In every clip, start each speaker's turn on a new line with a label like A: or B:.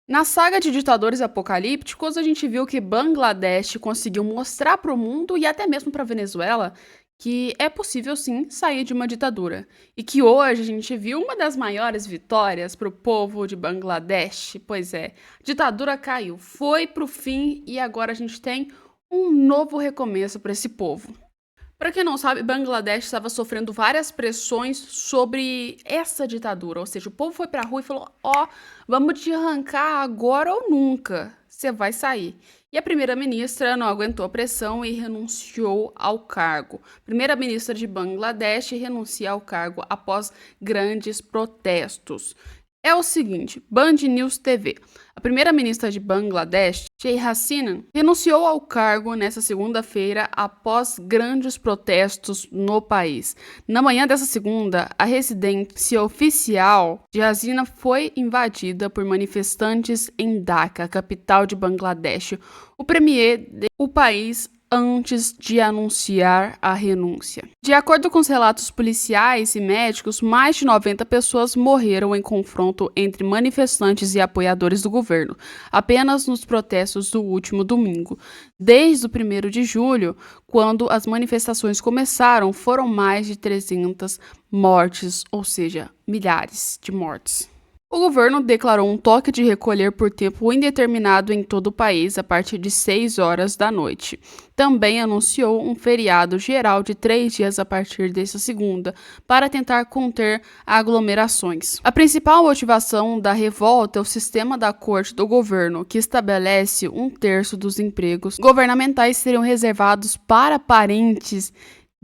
A: Na saga de ditadores apocalípticos, a gente viu que Bangladesh conseguiu mostrar para o mundo e até mesmo para a Venezuela que é possível sim sair de uma ditadura. E que hoje a gente viu uma das maiores vitórias para o povo de Bangladesh. Pois é, a ditadura caiu, foi para o fim e agora a gente tem um novo recomeço para esse povo. Para quem não sabe, Bangladesh estava sofrendo várias pressões sobre essa ditadura, ou seja, o povo foi para a rua e falou: "Ó, vamos te arrancar agora ou nunca. Você vai sair". E a primeira-ministra não aguentou a pressão e renunciou ao cargo. Primeira-ministra de Bangladesh renuncia ao cargo após grandes protestos. É o seguinte, Band News TV. A primeira-ministra de Bangladesh, Sheikh Hasina, renunciou ao cargo nesta segunda-feira após grandes protestos no país. Na manhã dessa segunda, a residência oficial de Hasina foi invadida por manifestantes em Dhaka, capital de Bangladesh. O premier do país antes de anunciar a renúncia. De acordo com os relatos policiais e médicos, mais de 90 pessoas morreram em confronto entre manifestantes e apoiadores do governo, apenas nos protestos do último domingo. Desde o 1º de julho, quando as manifestações começaram, foram mais de 300 mortes, ou seja, milhares de mortes. O governo declarou um toque de recolher por tempo indeterminado em todo o país a partir de 6 horas da noite. Também anunciou um feriado geral de 3 dias a partir desta segunda, para tentar conter aglomerações. A principal motivação da revolta é o sistema da corte do governo, que estabelece 1/3 dos empregos governamentais seriam reservados para parentes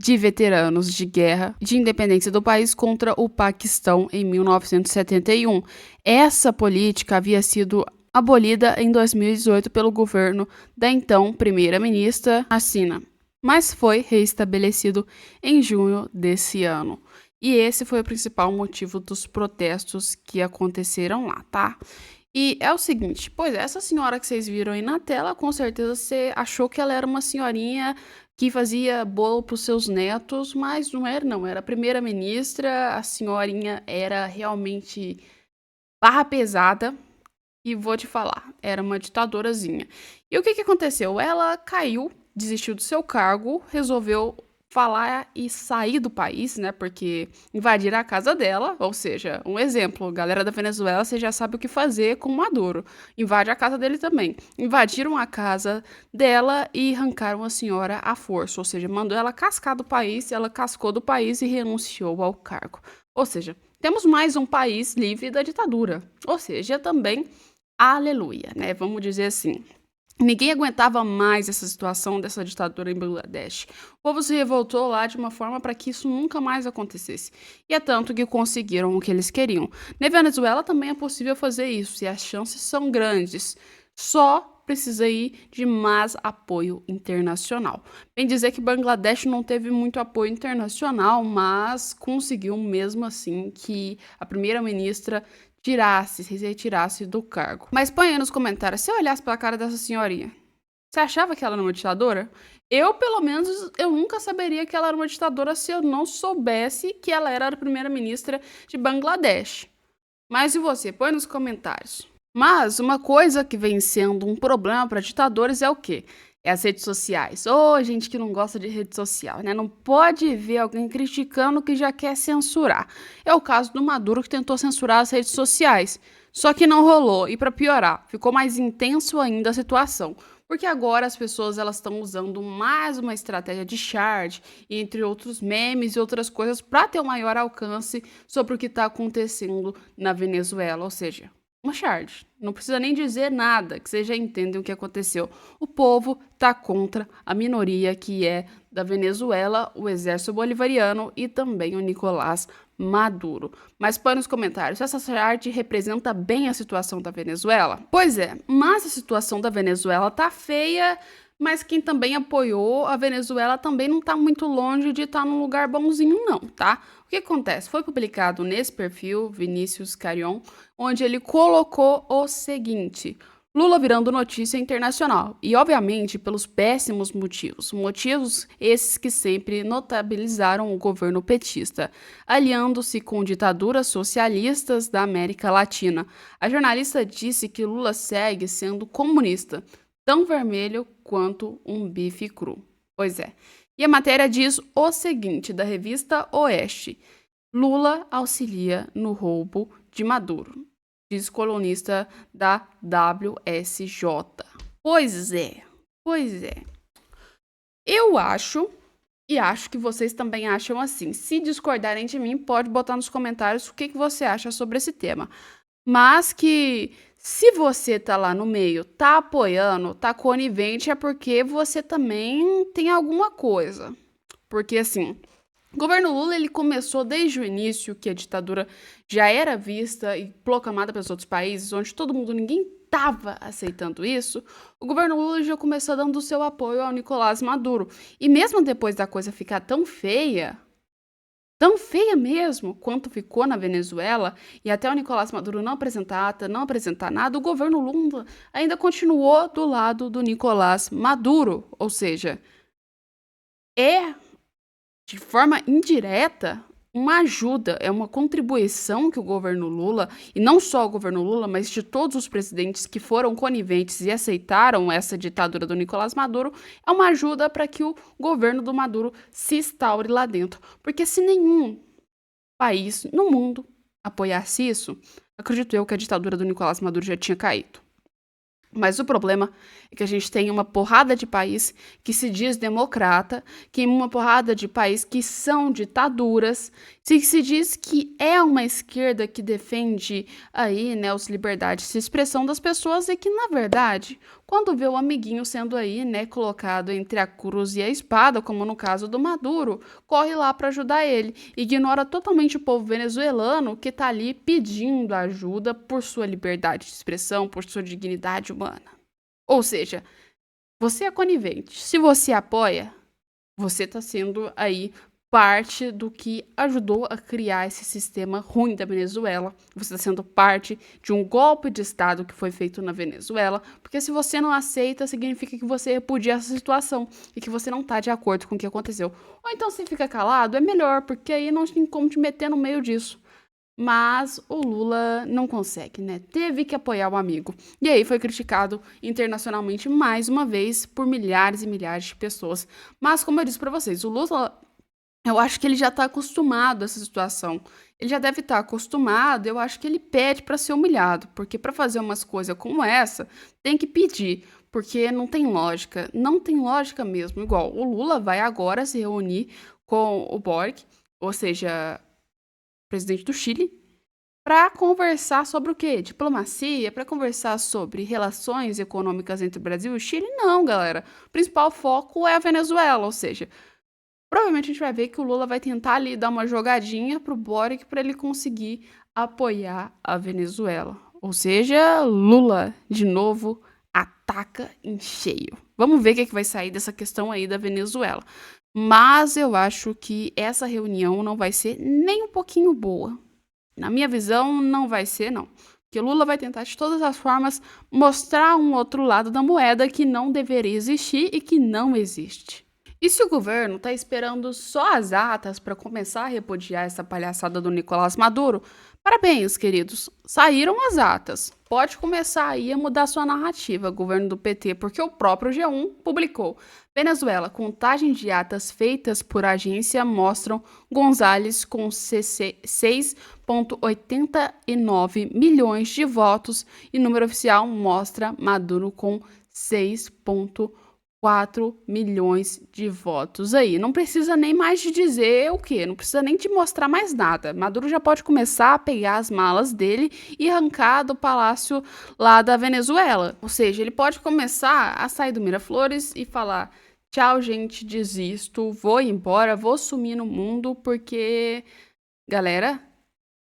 A: de veteranos de guerra de independência do país contra o Paquistão em 1971. Essa política havia sido abolida em 2018 pelo governo da então primeira-ministra Hasina, mas foi reestabelecido em junho desse ano. E esse foi o principal motivo dos protestos que aconteceram lá, tá? E é o seguinte, pois essa senhora que vocês viram aí na tela, com certeza você achou que ela era uma senhorinha que fazia bolo para os seus netos, mas não era não, era a primeira-ministra, a senhorinha era realmente barra pesada, e vou te falar, era uma ditadorazinha. E o que que aconteceu? Ela caiu, desistiu do seu cargo, resolveu falar e sair do país, né? Porque invadiram a casa dela, ou seja, um exemplo, galera da Venezuela, você já sabe o que fazer com Maduro. Invade a casa dele também. Invadiram a casa dela e arrancaram a senhora à força, ou seja, mandou ela cascar do país, ela cascou do país e renunciou ao cargo. Ou seja, temos mais um país livre da ditadura. Ou seja, também aleluia, né? Vamos dizer assim. Ninguém aguentava mais essa situação dessa ditadura em Bangladesh. O povo se revoltou lá de uma forma para que isso nunca mais acontecesse. E é tanto que conseguiram o que eles queriam. Na Venezuela também é possível fazer isso, e as chances são grandes. Só precisa ir de mais apoio internacional. Bem dizer que Bangladesh não teve muito apoio internacional, mas conseguiu mesmo assim que a primeira-ministra se retirasse do cargo. Mas põe aí nos comentários, se eu olhasse pra cara dessa senhorinha, você achava que ela era uma ditadora? Eu, pelo menos, eu nunca saberia que ela era uma ditadora se eu não soubesse que ela era a primeira-ministra de Bangladesh. Mas e você? Põe nos comentários. Mas uma coisa que vem sendo um problema para ditadores é o quê? É as redes sociais. Ô, gente que não gosta de rede social, né? Não pode ver alguém criticando que já quer censurar. É o caso do Maduro que tentou censurar as redes sociais. Só que não rolou. E para piorar, ficou mais intenso ainda a situação. Porque agora as pessoas elas estão usando mais uma estratégia de shard, entre outros memes e outras coisas, para ter um maior alcance sobre o que está acontecendo na Venezuela. Ou seja, uma shard. Não precisa nem dizer nada, que vocês já entendem o que aconteceu. O povo tá contra a minoria que é da Venezuela, o exército bolivariano e também o Nicolás Maduro. Mas põe nos comentários, essa shard representa bem a situação da Venezuela? Pois é, mas a situação da Venezuela tá feia, mas quem também apoiou a Venezuela também não tá muito longe de estar num lugar bonzinho não, tá? O que acontece? Foi publicado nesse perfil, Vinícius Carion, onde ele colocou o seguinte: Lula virando notícia internacional, e obviamente pelos péssimos motivos, motivos esses que sempre notabilizaram o governo petista, aliando-se com ditaduras socialistas da América Latina. A jornalista disse que Lula segue sendo comunista, tão vermelho quanto um bife cru. Pois é. E a matéria diz o seguinte, da revista Oeste: Lula auxilia no roubo de Maduro, diz colunista da WSJ. Pois é, pois é. Eu acho, e acho que vocês também acham assim. Se discordarem de mim, pode botar nos comentários o que você acha sobre esse tema. Mas que se você tá lá no meio, tá apoiando, tá conivente, é porque você também tem alguma coisa. Porque assim, o governo Lula ele começou desde o início que a ditadura já era vista e proclamada pelos outros países, onde todo mundo, ninguém estava aceitando isso. O governo Lula já começou dando o seu apoio ao Nicolás Maduro. E mesmo depois da coisa ficar tão feia mesmo, quanto ficou na Venezuela, e até o Nicolás Maduro não apresentar ata, não apresentar nada, o governo Lula ainda continuou do lado do Nicolás Maduro. Ou seja, é de forma indireta, uma ajuda, é uma contribuição que o governo Lula, e não só o governo Lula, mas de todos os presidentes que foram coniventes e aceitaram essa ditadura do Nicolás Maduro, é uma ajuda para que o governo do Maduro se instaure lá dentro. Porque se nenhum país no mundo apoiasse isso, acredito eu que a ditadura do Nicolás Maduro já tinha caído. Mas o problema é que a gente tem uma porrada de país que se diz democrata, que uma porrada de país que são ditaduras, se diz que é uma esquerda que defende aí, né, as liberdades de expressão das pessoas e que, na verdade, quando vê o amiguinho sendo aí, né, colocado entre a cruz e a espada, como no caso do Maduro, corre lá para ajudar ele. Ignora totalmente o povo venezuelano que tá ali pedindo ajuda por sua liberdade de expressão, por sua dignidade humana. Ou seja, você é conivente. Se você apoia, você está sendo aí parte do que ajudou a criar esse sistema ruim da Venezuela. Você está sendo parte de um golpe de Estado que foi feito na Venezuela, porque se você não aceita, significa que você repudia essa situação e que você não está de acordo com o que aconteceu. Ou então você fica calado, é melhor, porque aí não tem como te meter no meio disso. Mas o Lula não consegue, né? Teve que apoiar o amigo. E aí foi criticado internacionalmente mais uma vez por milhares e milhares de pessoas. Mas como eu disse pra vocês, o Lula, eu acho que ele já tá acostumado a essa situação. Ele já deve estar acostumado, eu acho que ele pede pra ser humilhado, porque pra fazer umas coisas como essa, tem que pedir, porque não tem lógica, não tem lógica mesmo. Igual, o Lula vai agora se reunir com o Boric, ou seja, presidente do Chile, para conversar sobre o quê? Diplomacia? Para conversar sobre relações econômicas entre o Brasil e o Chile? Não, galera. O principal foco é a Venezuela, ou seja, provavelmente a gente vai ver que o Lula vai tentar ali dar uma jogadinha pro Boric para ele conseguir apoiar a Venezuela. Ou seja, Lula, de novo, ataca em cheio. Vamos ver o que vai sair dessa questão aí da Venezuela. Mas eu acho que essa reunião não vai ser nem um pouquinho boa. Na minha visão, não vai ser, não. Porque Lula vai tentar, de todas as formas, mostrar um outro lado da moeda que não deveria existir e que não existe. E se o governo está esperando só as atas para começar a repudiar essa palhaçada do Nicolás Maduro, parabéns, queridos, saíram as atas. Pode começar aí a mudar sua narrativa, governo do PT, porque o próprio G1 publicou. Venezuela, contagem de atas feitas por agência mostram Gonzalez com 6,89 milhões de votos e número oficial mostra Maduro com 6,4 milhões de votos aí. Não precisa nem mais de dizer o quê? Não precisa nem de mostrar mais nada. Maduro já pode começar a pegar as malas dele e arrancar do palácio lá da Venezuela. Ou seja, ele pode começar a sair do Miraflores e falar: tchau, gente, desisto, vou embora, vou sumir no mundo, porque, galera,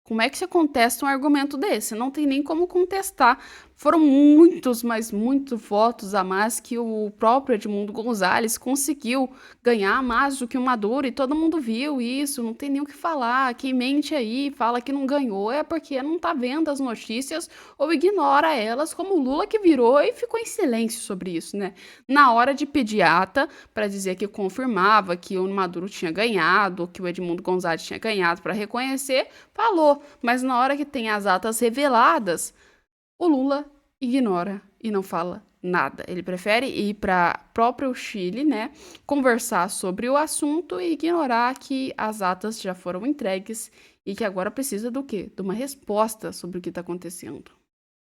A: como é que você contesta um argumento desse? Não tem nem como contestar, Foram muitos, mas muitos votos a mais que o próprio Edmundo Gonzalez conseguiu ganhar mais do que o Maduro e todo mundo viu isso, não tem nem o que falar. Quem mente aí, fala que não ganhou é porque não tá vendo as notícias ou ignora elas, como o Lula que virou e ficou em silêncio sobre isso, né? Na hora de pedir ata para dizer que confirmava que o Maduro tinha ganhado, que o Edmundo Gonzalez tinha ganhado para reconhecer, falou, mas na hora que tem as atas reveladas, o Lula ignora e não fala nada. Ele prefere ir para próprio Chile, né, conversar sobre o assunto e ignorar que as atas já foram entregues e que agora precisa do quê? De uma resposta sobre o que está acontecendo.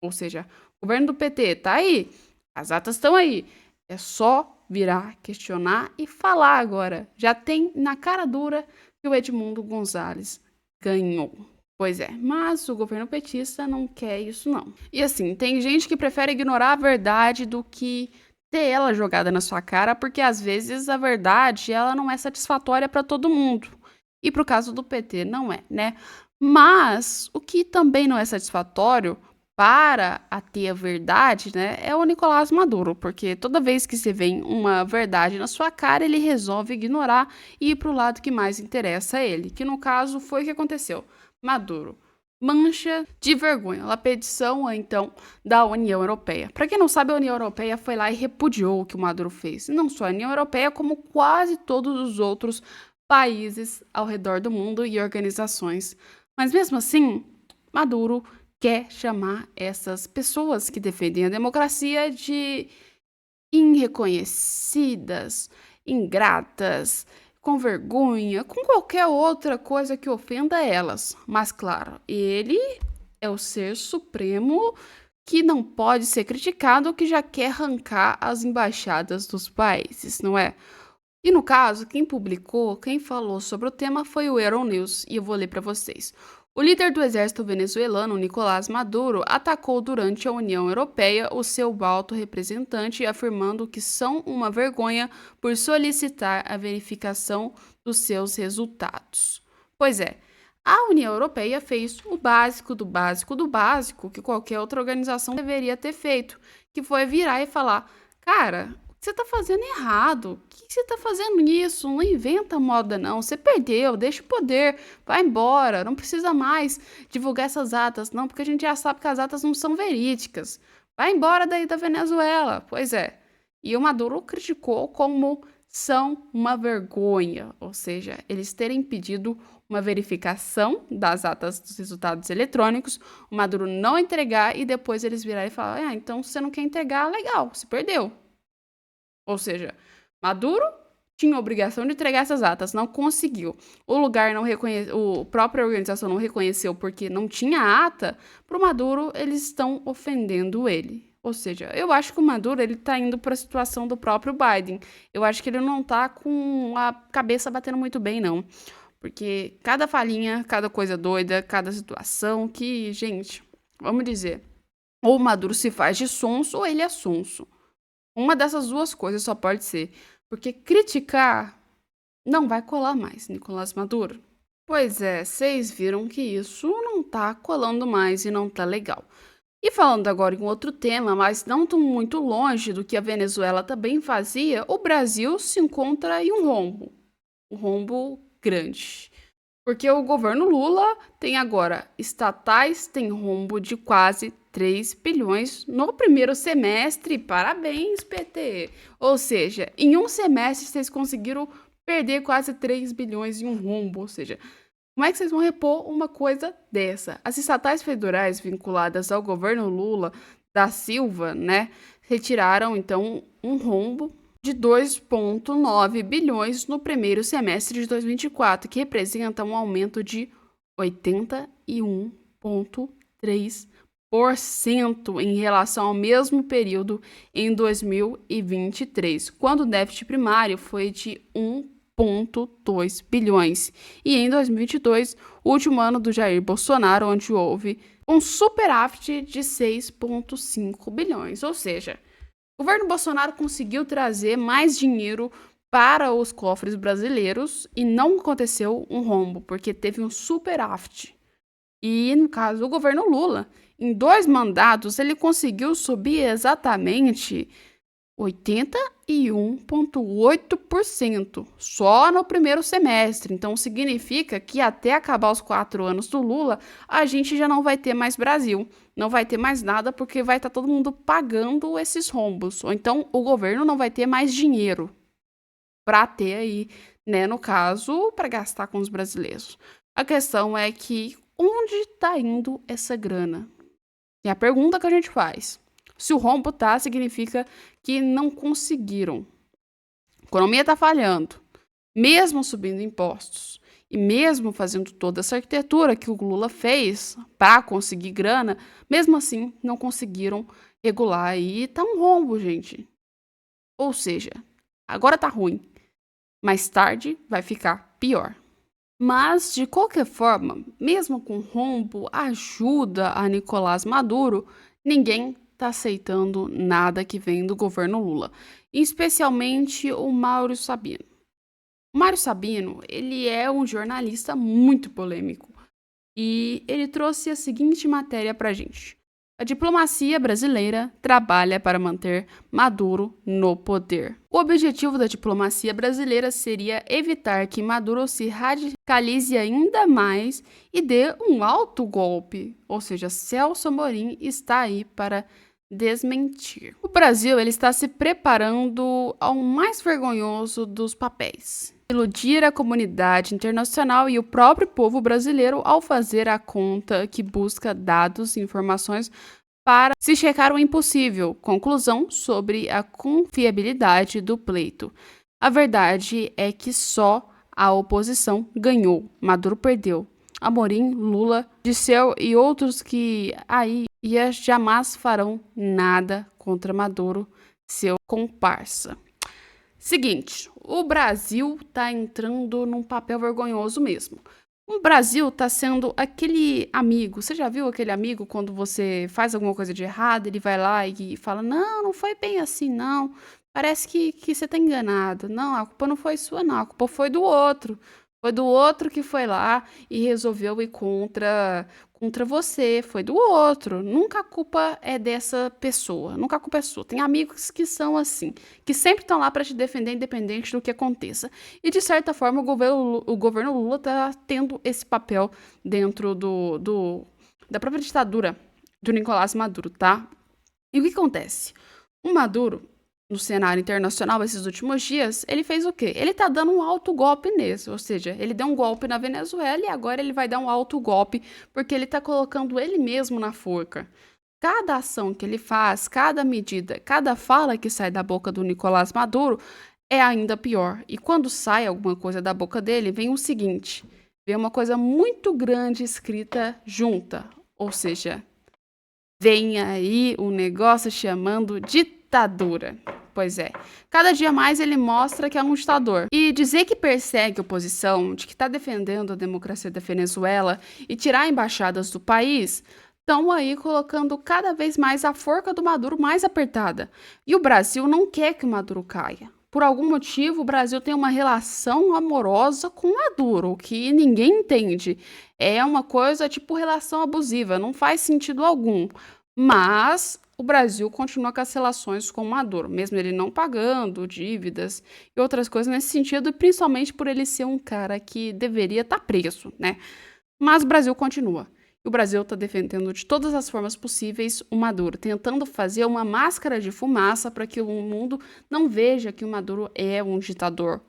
A: Ou seja, o governo do PT tá aí, as atas estão aí. É só virar, questionar e falar agora. Já tem na cara dura que o Edmundo Gonzalez ganhou. Pois é, mas o governo petista não quer isso não. E assim, tem gente que prefere ignorar a verdade do que ter ela jogada na sua cara, porque às vezes a verdade ela não é satisfatória para todo mundo. E pro caso do PT não é, né? Mas o que também não é satisfatório para a ter a verdade, né, é o Nicolás Maduro, porque toda vez que você vem uma verdade na sua cara, ele resolve ignorar e ir para o lado que mais interessa a ele, que no caso foi o que aconteceu. Maduro, mancha de vergonha, a petição, então, da União Europeia. Para quem não sabe, a União Europeia foi lá e repudiou o que o Maduro fez. E não só a União Europeia, como quase todos os outros países ao redor do mundo e organizações. Mas mesmo assim, Maduro quer chamar essas pessoas que defendem a democracia de irreconhecidas, ingratas, com vergonha, com qualquer outra coisa que ofenda elas. Mas, claro, ele é o ser supremo que não pode ser criticado, que já quer arrancar as embaixadas dos países, não é? E no caso, quem publicou, quem falou sobre o tema foi o Euronews, e eu vou ler para vocês. O líder do exército venezuelano, Nicolás Maduro, atacou durante a União Europeia o seu alto representante, afirmando que são uma vergonha por solicitar a verificação dos seus resultados. Pois é, a União Europeia fez o básico do básico do básico que qualquer outra organização deveria ter feito, que foi virar e falar: cara, você está fazendo errado. Por que você está fazendo isso? Não inventa moda, não. Você perdeu, deixa o poder, vai embora. Não precisa mais divulgar essas atas, não, porque a gente já sabe que as atas não são verídicas. Vai embora daí da Venezuela. Pois é. E o Maduro criticou como são uma vergonha, ou seja, eles terem pedido uma verificação das atas dos resultados eletrônicos, o Maduro não entregar e depois eles virarem e falar: ah, então se você não quer entregar, legal, você perdeu. Ou seja, Maduro tinha a obrigação de entregar essas atas, não conseguiu. O lugar não reconheceu, a própria organização não reconheceu porque não tinha ata. Para o Maduro, eles estão ofendendo ele. Ou seja, eu acho que o Maduro ele tá indo para a situação do próprio Biden. Eu acho que ele não tá com a cabeça batendo muito bem, não. Porque cada falinha, cada coisa doida, cada situação que, gente, vamos dizer, ou o Maduro se faz de sonso ou ele é sonso. Uma dessas duas coisas só pode ser, porque criticar não vai colar mais, Nicolás Maduro. Pois é, vocês viram que isso não tá colando mais e não tá legal. E falando agora em outro tema, mas não tão muito longe do que a Venezuela também fazia, o Brasil se encontra em um rombo grande. Porque o governo Lula tem agora estatais, tem rombo de quase 3 bilhões no primeiro semestre. Parabéns, PT! Ou seja, em um semestre vocês conseguiram perder quase 3 bilhões em um rombo. Ou seja, como é que vocês vão repor uma coisa dessa? As estatais federais vinculadas ao governo Lula da Silva, né, retiraram então um rombo de 2,9 bilhões no primeiro semestre de 2024, que representa um aumento de 81,3% em relação ao mesmo período em 2023, quando o déficit primário foi de 1,2 bilhões. E em 2022, o último ano do Jair Bolsonaro, onde houve um superávit de 6,5 bilhões, ou seja, o governo Bolsonaro conseguiu trazer mais dinheiro para os cofres brasileiros e não aconteceu um rombo, porque teve um superávit. E, no caso, o governo Lula Em 2 mandatos, ele conseguiu subir exatamente 81,8% só no primeiro semestre. Então, significa que até acabar os 4 anos do Lula, a gente já não vai ter mais Brasil. Não vai ter mais nada porque vai estar todo mundo pagando esses rombos. Ou então, o governo não vai ter mais dinheiro para ter aí, né, no caso, para gastar com os brasileiros. A questão é que onde está indo essa grana? É a pergunta que a gente faz. Se o rombo tá, significa que não conseguiram. A economia está falhando. Mesmo subindo impostos e mesmo fazendo toda essa arquitetura que o Lula fez para conseguir grana, mesmo assim não conseguiram regular e tá um rombo, gente. Ou seja, agora tá ruim. Mais tarde vai ficar pior. Mas, de qualquer forma, mesmo com rombo, ajuda a Nicolás Maduro, ninguém está aceitando nada que vem do governo Lula, especialmente o Mauro Sabino. O Mário Sabino, ele é um jornalista muito polêmico e ele trouxe a seguinte matéria para a gente. A diplomacia brasileira trabalha para manter Maduro no poder. O objetivo da diplomacia brasileira seria evitar que Maduro se radicalize ainda mais e dê um alto golpe. Ou seja, Celso Amorim está aí para desmentir. O Brasil ele está se preparando ao mais vergonhoso dos papéis. Iludir a comunidade internacional e o próprio povo brasileiro ao fazer a conta que busca dados e informações para se checar o impossível. Conclusão sobre a confiabilidade do pleito. A verdade é que só a oposição ganhou. Maduro perdeu. Amorim, Lula, Disseu e outros que aí jamais farão nada contra Maduro, seu comparsa. Seguinte, o Brasil tá entrando num papel vergonhoso mesmo. O Brasil tá sendo aquele amigo. Você já viu aquele amigo quando você faz alguma coisa de errado, ele vai lá e fala: Não, não foi bem assim, não. Parece que você tá enganado. Não, a culpa não foi sua, não. A culpa foi do outro. Foi do outro que foi lá e resolveu ir contra você. Foi do outro. Nunca a culpa é dessa pessoa. Nunca a culpa é sua. Tem amigos que são assim, que sempre estão lá para te defender, independente do que aconteça. E, de certa forma, o governo Lula está tendo esse papel dentro da própria ditadura do Nicolás Maduro, tá? E o que acontece? O Maduro, no cenário internacional, esses últimos dias, ele fez o quê? Ele tá dando um alto golpe nesse, ou seja, ele deu um golpe na Venezuela e agora ele vai dar um alto golpe porque ele tá colocando ele mesmo na forca. Cada ação que ele faz, cada medida, cada fala que sai da boca do Nicolás Maduro é ainda pior. E quando sai alguma coisa da boca dele, vem o seguinte: vem uma coisa muito grande escrita junta, ou seja, vem aí um negócio chamando ditadura. Pois é, cada dia mais ele mostra que é um ditador. E dizer que persegue a oposição, de que está defendendo a democracia da Venezuela e tirar embaixadas do país, estão aí colocando cada vez mais a forca do Maduro mais apertada. E o Brasil não quer que o Maduro caia. Por algum motivo, o Brasil tem uma relação amorosa com o Maduro, que ninguém entende. É uma coisa tipo relação abusiva, não faz sentido algum. Mas o Brasil continua com as relações com o Maduro, mesmo ele não pagando dívidas e outras coisas nesse sentido, e principalmente por ele ser um cara que deveria estar preso, né? Mas o Brasil continua. E o Brasil está defendendo de todas as formas possíveis o Maduro, tentando fazer uma máscara de fumaça para que o mundo não veja que o Maduro é um ditador.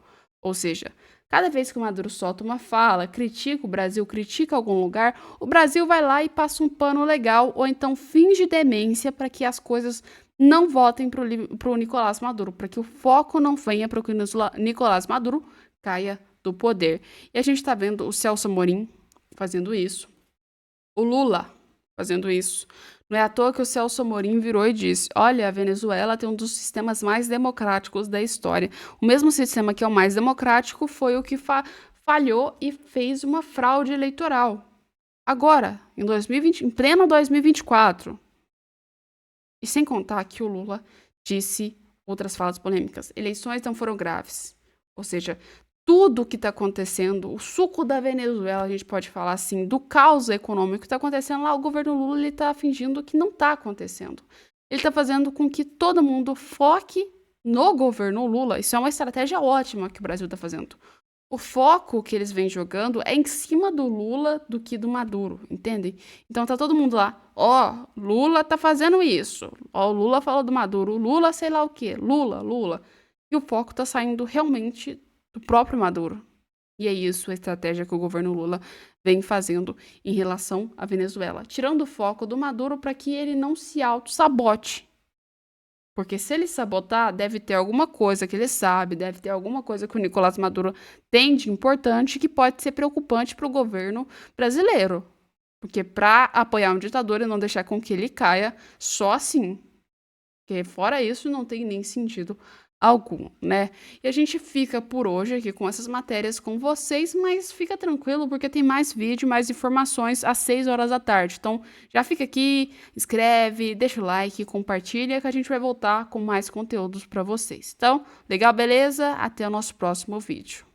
A: Ou seja, cada vez que o Maduro solta uma fala, critica o Brasil, critica algum lugar, o Brasil vai lá e passa um pano legal ou então finge demência para que as coisas não voltem para o Nicolás Maduro, para que o foco não venha para que o Nicolás Maduro caia do poder. E a gente está vendo o Celso Amorim fazendo isso. O Lula fazendo isso. Não é à toa que o Celso Amorim virou e disse: Olha, a Venezuela tem um dos sistemas mais democráticos da história. O mesmo sistema que é o mais democrático foi o que falhou e fez uma fraude eleitoral. Agora, em 2020, em pleno 2024. E sem contar que o Lula disse outras falas polêmicas. Eleições não foram graves. Ou seja, tudo o que está acontecendo, o suco da Venezuela, a gente pode falar assim, do caos econômico que está acontecendo lá, o governo Lula ele está fingindo que não está acontecendo. Ele está fazendo com que todo mundo foque no governo Lula. Isso é uma estratégia ótima que o Brasil está fazendo. O foco que eles vêm jogando é em cima do Lula do que do Maduro, entendem? Então tá todo mundo lá, ó, Lula tá fazendo isso. Ó, o Lula falou do Maduro, o Lula sei lá o quê, Lula, Lula. E o foco tá saindo realmente do próprio Maduro. E é isso a estratégia que o governo Lula vem fazendo em relação à Venezuela, tirando o foco do Maduro para que ele não se auto-sabote. Porque se ele sabotar, deve ter alguma coisa que ele sabe, deve ter alguma coisa que o Nicolás Maduro tem de importante que pode ser preocupante para o governo brasileiro. Porque para apoiar um ditador e não deixar com que ele caia só assim. Porque fora isso não tem nem sentido algum, né? E a gente fica por hoje aqui com essas matérias com vocês, mas fica tranquilo porque tem mais vídeo, mais informações às 6 horas da tarde. Então já fica aqui, escreve, deixa o like, compartilha que a gente vai voltar com mais conteúdos para vocês. Então, legal, beleza? Até o nosso próximo vídeo.